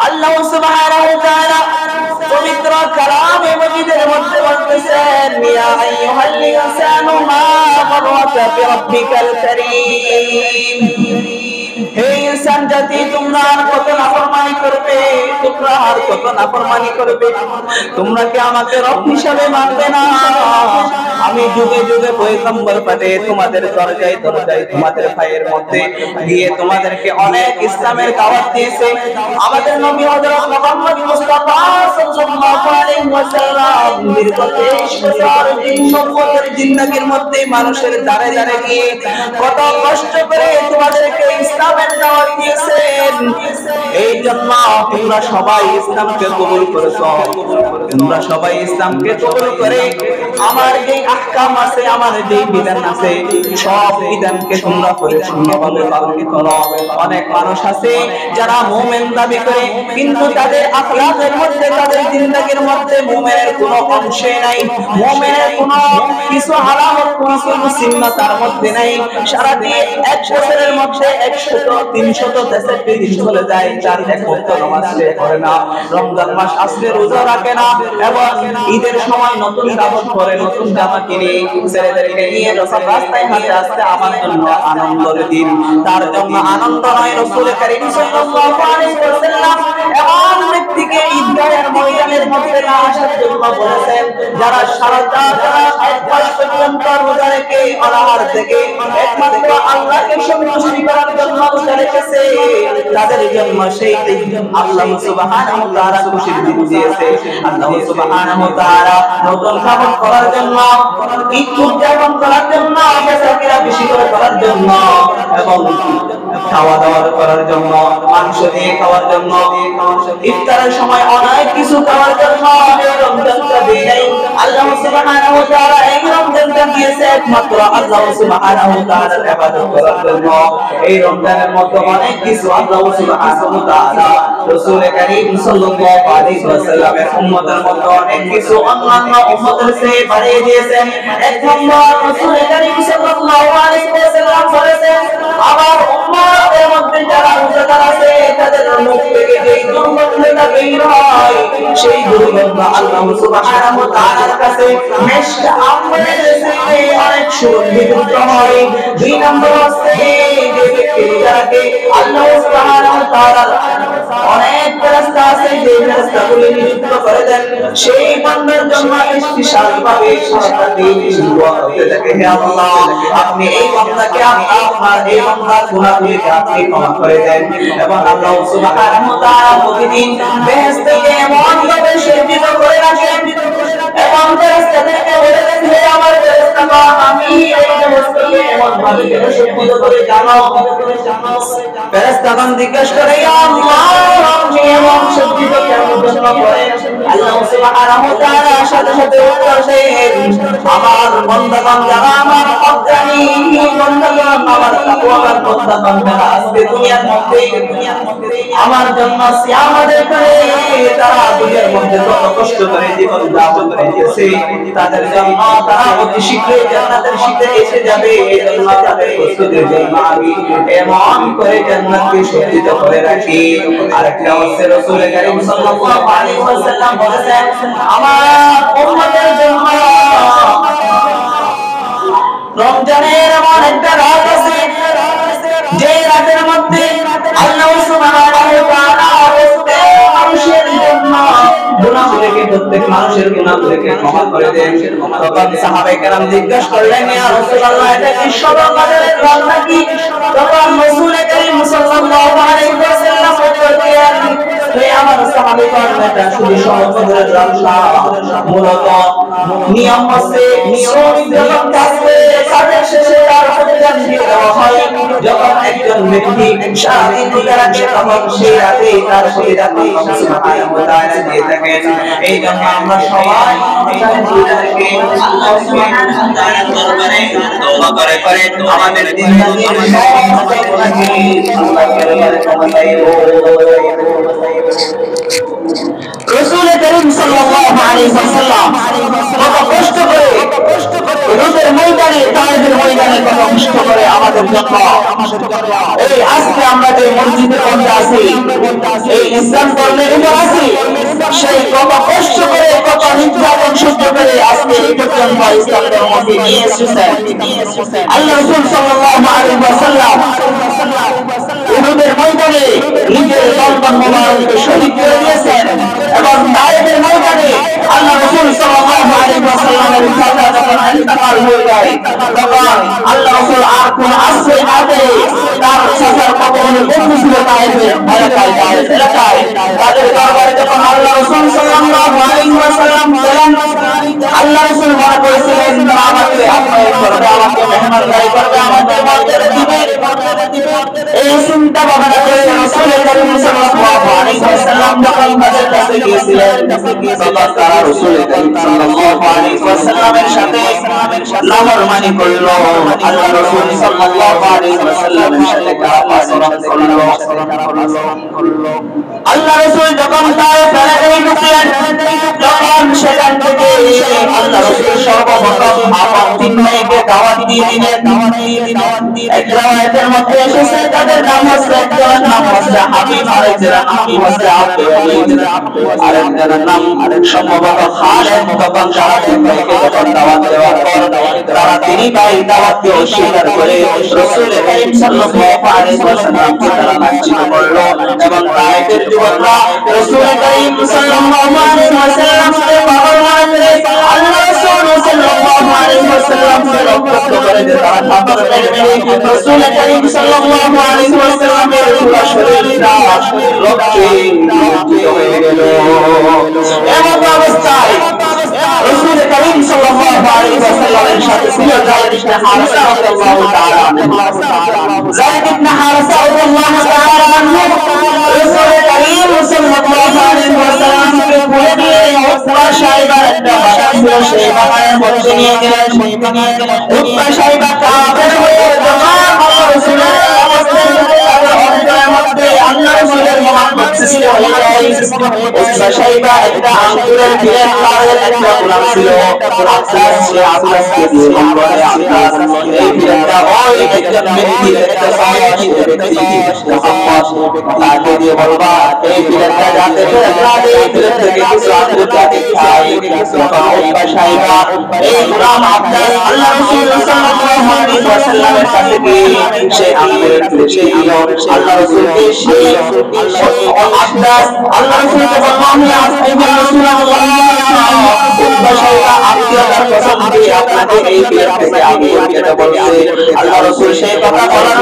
আল্লাহ সুবহানাহু ওয়া তাআলা পবিত্র কালামে মাজিদের মধ্যে বলতেছেন, ইয়া আইয়ুহাল ইনসানু মা গাররাকা বিরাব্বিকাল কারীম। হে ইনসান জাতি, তোমরা আর কত নাফরমানি করবে, তোমরা আর কত নাফরমানি করবে, তোমরা কি আমাকে রব হিসাবে মানবে না? আমি যুগে যুগে পয়গম্বর পাঠিয়ে তোমাদের দরজায় দরজায় তোমাদের ভাইয়ের মধ্যে গিয়ে তোমাদেরকে অনেক ইসলামের দাওয়াত দিয়েছে। আমাদের নবী হযরত মুহাম্মদ মুস্তাফা সাল্লাল্লাহু আলাইহি ওয়াসাল্লাম দীর্ঘ 23 বছর উম্মতের জিন্দেগীর মধ্যে মানুষের দ্বারে দ্বারে গিয়ে কত কষ্ট করে তোমাদেরকে ইসলামের দাওয়াত দিয়েছেন। এই জন্য তোমরা সবাই ইসলামকে কবুল করেছো, তোমরা সবাই ইসলামকে কবুল করে আমার যে আহকাম আছে, আমার যে বিধান আছে, সব বিধানকে তোমরা পরিপূর্ণভাবে পালন করো। অনেক মানুষ আছে যারা মুমিন দাবি করে, কিন্তু তাদের আখলাকের মধ্যে, তাদের জিন্দেগীর মধ্যে মুমিনের কোনো অংশই নাই, মুমিনের কোনো কিছু আলামত, কোনো চিহ্ন তার মধ্যে নাই। সারা দিয়ে 1 বছরের মধ্যে 100-363 দিন চলে যায়, যার এক ওয়াক্ত নামাজ পড়ে না, রমজান মাস আসলে রোজা রাখে না, এবং ঈদের সময় নতুন কাপড় পরে, নতুন জামা কিনে ছেলেদেরকে নিয়ে রাস্তায় হাঁটে আসতে আমার জন্য আনন্দের দিন। তার জন্য আনন্দ নয়, রাসূল কারীম সাল্লাল্লাহু আলাইহি ওয়াসাল্লাম এমন ব্যক্তিকে ঈদগাহের ময়দানের মধ্যে না আসার জন্য বলেছেন, যারা সারাটা যারা 1 মাস পর্যন্ত রোজা রেখে অনাহার থেকে একমাত্র আল্লাহকে সন্তুষ্টি করার জন্য রোজা রেখেছে, তাদের জন্য সেই আল্লাহ সুবহানাহু ওয়া তাআলা খুশির দিন দিয়েছে। আল্লাহ সুবহানাহু ওয়া তাআলা নতুন কাপড় পরার জন্য, ঈদ উদযাপন করার জন্য, বেচাকেনা বেশি করে করার জন্য, এবং খাওয়া দাওয়া করার জন্য, মাংস দিয়ে খাওয়ার জন্য, ইফতারের সময় অনেক কিছু খাওয়ার জন্য এই রমজানটা দিয়ে নাই। আল্লাহ সুবহানাহু ওয়া তাআলা এই রমজানটা দিয়েছে একমাত্র আল্লাহ সুবহানাহু ওয়া তাআলার ইবাদত করার জন্য। এই রমজানের মধ্যে অনেক কিছু আল্লাহ সুবহানাহু ওয়া তাআলা রাসূল কারীম সাল্লাল্লাহু আলাইহি ওয়াসাল্লামের উম্মতের মধ্যে অনেক কিছু অন্যান্য উম্মতের চেয়ে বাড়িয়ে দিয়েছেন। এক নম্বর, রাসূল কারীম সাল্লাল্লাহু আলাইহি ওয়াসাল্লাম বলেছেন, আমার উম্মতের মধ্যে যারা রোজাদার আছে তাদের মুখ থেকে যে দুর্গন্ধটা বের হয়, সেই দুর্গন্ধ আল্লাহ সুবহানাহু ওয়া তাআলার কাছে মিষ্টি আম্বরের চেয়ে অনেক সুগন্ধিযুক্ত হয়। 2 নম্বর হচ্ছে, যে ব্যক্তি রোজাকে আল্লাহ সুবহানাহু ওয়া তাআলা অনেক ফেরেশতা আছে, যে ফেরেশতাগুলি নিযুক্ত করে দেন সেই বান্দার জন্য স্পেশালভাবে সারাটা দিন দোয়া করতে থাকে, হে আল্লাহ আপনি এই বান্দাকে, আপনার এই বান্দার গুনাহগুলিকে আপনি ক্ষমা করে দেন। এবং আল্লাহ সুবহানাহু ওয়া তাআলা প্রতিদিন বেহেশত থেকে এমন ভাবে সজ্জিত করে রাখেন এবং ফেরেশতাদেরকে বলে দেন, হে আমার ফেরেশতাগণ, আমি এই বেহেশতকে এমন ভাবে সজ্জিত করে জানো। ফেরেশতাগণ জিজ্ঞাসা করে, ইয়া আল্লাহ আপনি এমন সজ্জিত কেন জন্য করেন? আল্লাহ সুবহানাহু ওয়া তাআলা সাথে সাথে উত্তর দেন, আমার বান্দাগণ যারা আমার অজ্ঞানী বান্দাগণ, আমার তাকওয়াবান বান্দাগণ যারা আজকে দুনিয়ার মধ্যে আমার জন্য সিয়াম আদায় করে, তারা দুনিয়ার মধ্যে যত কষ্ট করে জীবন যাপন করেছে, তাদের জন্য তারা অতি শীঘ্রই জান্নাতের শীতে এসে যাবে। এই জন্য তাদের প্রস্তুতির জন্য আমি এমন করে জান্নাতকে সজ্জিত করে রাখি। আরেকটা হচ্ছে, রাসূল কারীম সাল্লাল্লাহু আলাইহি ওয়াসাল্লাম বলেছেন, আমার উম্মতের জন্য রমজানের এমন একটা রাত আছে, যে রাতের মধ্যে আল্লাহ সুবহানাহু ওয়া তাআলা প্রত্যেক মানুষের জন্য গুনাহগুলোকে, প্রত্যেক মানুষের গুনাহগুলোকে ক্ষমা করে দেন। তখন সাহাবায়ে কেরাম জিজ্ঞাসা করলেন, ইয়া রাসূলুল্লাহ এটা কি সবার কাদের রাত নাকি? তখন রাসূল কারীম সাল্লাল্লাহু আলাইহি ওয়াসাল্লাম উত্তর দিলেন, হে আমার সাহাবীগণ, এটা শুধু সমাজের রাত না, মূলত নিয়ম আছে, নিয়মিত যখন থাকবে তাদের শেষে তার প্রতিদান দিয়ে দেওয়া হয়। যখন একজন ব্যক্তি সারাদিন রোজা রাখে তখন সেই রাতে তার প্রতিদান আল্লাহ সুবহানাহু ওয়া তাআলা দিয়ে থাকেন। এই জন্য আমরা সবাই রোজাকে আল্লাহ সুবহানাহু ওয়া তাআলার দরবারে তওবা করে করে আমাদের জিন্দেগির সমস্ত গুনাহকে আল্লাহর দরবারে ক্ষমা চাইব। রাসূল কারীম সাল্লাল্লাহু আলাইহি ওয়াসাল্লাম কত কষ্ট করে রোজার ময়দানে, তায়েফের ময়দানে কত কষ্ট করে আমাদের আমাদের জন্য। এই আজকে আমরা যে মসজিদের মধ্যে আছি, এই ইসলাম ধর্মের উপর আছি, সেই কত কষ্ট করে কত নির্যাতন সহ্য করে আজকে এই পর্যন্ত ইসলাম ধর্মকে নিয়ে এসেছেন। আল্লাহ রাসূল সাল্লাল্লাহু আলাইহি ওয়াসাল্লাম উহুদের ময়দানে নিজের গর্দান মোবারককে শহীদ করে দিয়েছেন এবং তায়েফের ময়দানে আল্লাহ রাসূল সাল্লাল্লাহু আলাইহি ওয়াসাল্লামের চাচা যখন ইন্তেকাল হয়ে যায়, তখন আল্লাহ রাসূল আর কোন আশ্রয় না পেয়ে তার চাচার কবরে বন্ধু ছিল তায়েফের এলাকায়, তাদের দরবারে যখন আল্লাহ রাসূল সাল্লাল্লাহু আলাইহি ওয়াসাল্লাম গেলেন, আল্লাহ রাসূল মনে করেছিলেন আমাকে আপ্যায়ন করবে, আমাকে মেহমানদারি করবে, আমাকে মর্যাদা দিবে। এই চিন্তা ভাবনা করে রাসূল করিম সাল্লাল্লাহু আলাইহি ওয়াসাল্লাম যখন তাদের কাছে গিয়েছিলেন, তখন তারা রাসূল করিম সাল্লাল্লাহু আলাইহি ওয়াসাল্লামের সাথে নাফরমানি করল। আল্লাহ রাসূল সাল্লাল্লাহু আলাইহি ওয়াসাল্লামের সাথে খারাপ আচরণ করল। আল্লাহ রাসূল যখন তায়েফ এলাকায় ঢুকলেন, তখন সেখান থেকে আল্লাহ রাসূল সর্বপ্রথম আপন তিন মেয়েকে দাওয়াত দিয়ে দিলেন। এক রাওয়ায়াতের মধ্যে এসেছে তাদের নাম হচ্ছে, একজনের নাম হচ্ছে হাবিব, আরেকজনের নাম হচ্ছে আব্দুল, আরেকজনের নাম সম্ভবত খালেদ। তখন তারা তিন মেয়েকে যখন দাওয়াত দেওয়ার পর তারা তিনি ভাই দাওয়াতকে অস্বীকার করে রাসূল করিম সাল্লাল্লাহু আলাইহি ওয়াসাল্লামকে তারা লাঞ্ছিত করল এবং তায়েফের যুবকরা রাসূল করিম সাল্লাল্লাহু আলাইহি ওয়াসাল্লামকে পাগল মনে করে আল্লাহ রাসূল সাল্লাল্লাহু আলাইহি ওয়াসাল্লামকে লক্ষ্য করে তারা পাথর মেরে রাসূল করিম সাল্লাল্লাহু আলাইহি ওয়াসাল্লামের পুরো শরীরটা রক্তে রঞ্জিত হয়ে গেল। এমন অবস্থায় রাসূল করিম সাল্লাল্লাহু আলাইহি ওয়াসাল্লামের সাথে ছিল যায়েদ ইবনে হারিসা রাদিয়াল্লাহু তাআলা আনহু। যায়েদ ইবনে হারিসা রাদিয়াল্লাহু তাআলা আনহু রাসূল করিম সাল্লাল্লাহু আলাইহি ওয়াসাল্লামকে বলে দিয়ে উতবা সাহেবের একটা বাসা ছিল, সেই বাগানের মধ্যে নিয়ে গেলেন। উতবা সাহেব কাফের হয়ে যখন আল্লাহ রাসূলের অবস্থায় তাদের অন্তরের মধ্যে আল্লাহ রাসূলের মুহাম্মদ সৃষ্টি হয়ে যায়। উতবা সাহেব একটা আঙ্গুরের ফিরে তাদের একটা গোলাম ছিল, আব্বাস, সে আব্বাসকে দিয়ে বলে, আব্বাস এই ফিরেটা ওই একজন ব্যক্তির একটা সাহায্য ব্যক্তি মুহাম্মদ, তাকে দিয়ে বলবা এই ফিরেটা যাতে ফেরেশতা এই ফিরেট থেকে কিছু আঙ্গুর যাতে খায়। তখন উতবা সাহেব এই গোলাম আব্বাস আল্লাহ রাসূল সাল্লাল্লাহু আলাইহি ওয়াসাল্লামের কাছে গিয়ে সেই আঙ্গুরের ফিরেটটি আল্লাহ রাসূলকে সেই আব্বাস আল্লাহ রাসূলকে বলল, আমি আসিফুর রাসূলুল্লাহ উতবা সাহেব আত্মীয়তার কসম দিয়ে আপনাকে এই ফিরেট থেকে আঙ্গুর খেতে বলছে। আল্লাহ রাসূল সেই কথা বলার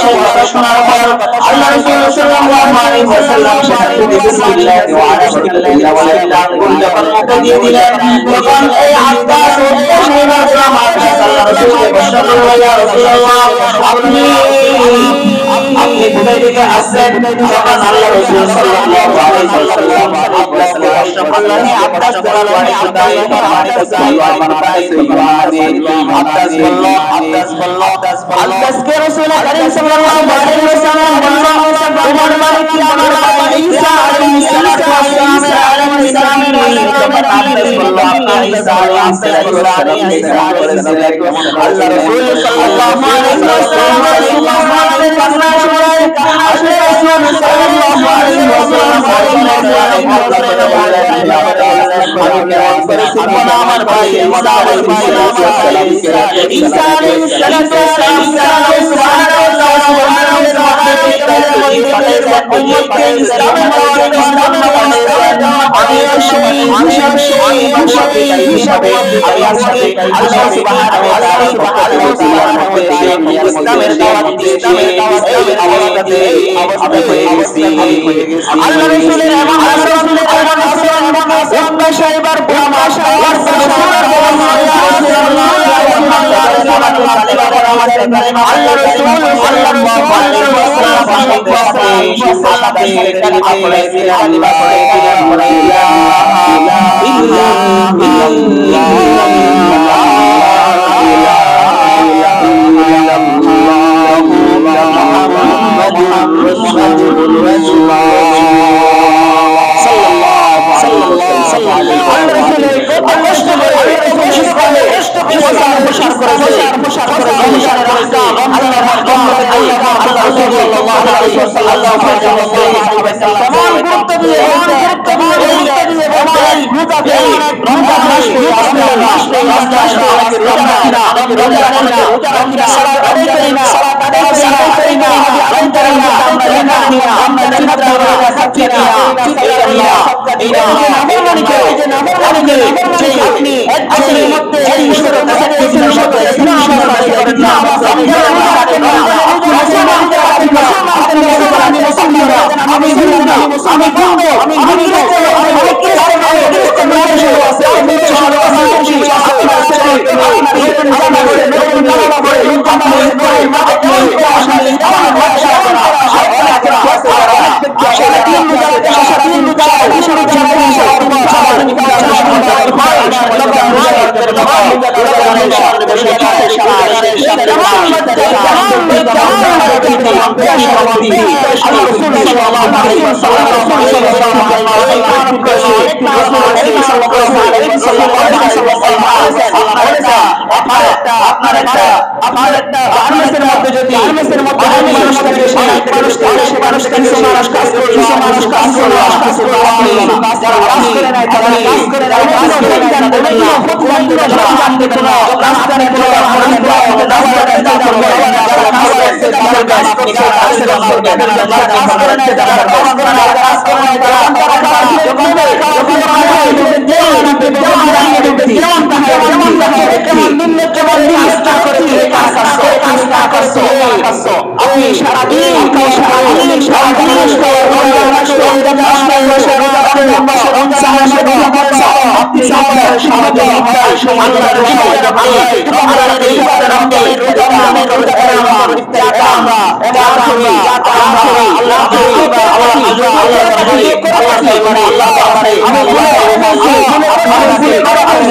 সেই কথা শোনার পর আল্লাহ রাসূল সাল্লাল্লাহু আলাইহি ওয়াসাল্লাম সেখান থেকে বিসমিল্লাহ ওয়া আলহামদুলিল্লাহ বলে আঙ্গুর যখন মুখে দিয়ে দিলেন, তখন এই আব্বাস উতবা সাহেবের গোলাম আব্বাস আল্লাহ রাসূলকে প্রশ্ন করল, ইয়া রাসূলুল্লাহ আপনি কোথায় থেকে আসছেন? তখন আল্লাহ রাসূল সাল্লাল্লাহু আলাইহি ওয়াসাল্লাম আব্বাসকে প্রশ্ন করলেন, আব্বাস তোমার বাড়ি কোথায়? আমার কাছে আমার কাছে ইমানে। আব্বাস বলল আব্বাসকে রাসূল করিম সাল্লাল্লাহু আলাইহি ওয়াসাল্লাম বলল, তোমার বাড়ি কি আমার বাড়ি ঈসা আলাইহিস সালামের বাড়ি? তখন আব্বাস বলল, আপনি ঈসা আলাইহিস সালামকে গ্রহণ করেছিলেন। আল্লাহ রাসূল সাল্লাল্লাহু আলাইহি ওয়াসাল্লামের কথা শুনে আসলে রাসূল সাল্লাল্লাহু আলাইহি ওয়াসাল্লাম আমি গ্রহণ করেছি আমার ভাই ঈসা আলাইহিস সালামকে। ঈসা আলাইহিস সালাম সুবহানাল্লাহ ইসলামের দাওয়াত দিয়েছে। এই অবস্থাতে আমি হয়ে গেছি। আল্লাহ রাসূলের এমন আচরণ উতবা সাহেবের পরামর্শ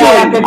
আল্লাহ